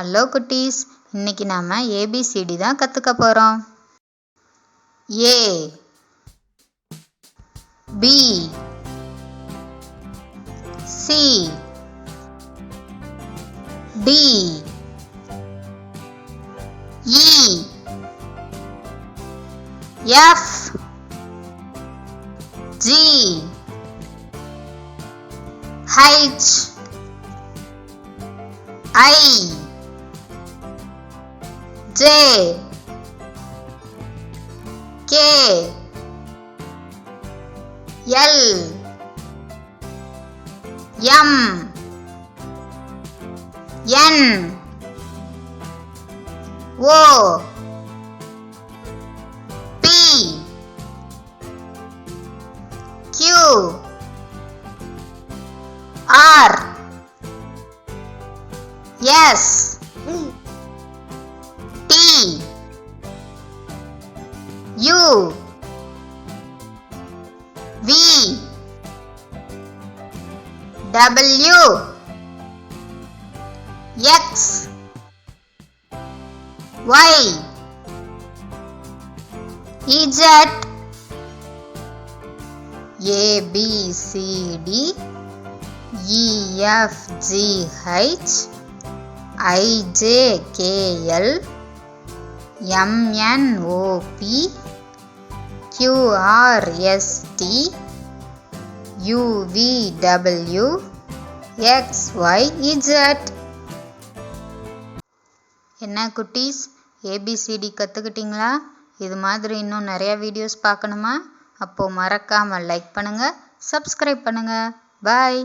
Hello குட்டீஸ், இன்னைக்கு நாம ஏபிசிடி தான் கற்றுக்க போகிறோம். A, B, C, D, E, F, G, H, I, J, K, L, M, N, O, P, Q, R, S, T, U, V, W, X, Y, Z, A, B, C, D, E, F, G, H, I, J, K, L, M, N, O, P, Q, R, S, T, U, V, W, X, Y, Z. என்ன குட்டீஸ், ABCD கற்றுக்கிட்டீங்களா? இது மாதிரி இன்னும் நிறைய videos பார்க்கணுமா? அப்போது மறக்காமல் like பண்ணுங்கள், சப்ஸ்கிரைப் பண்ணுங்கள். பாய்.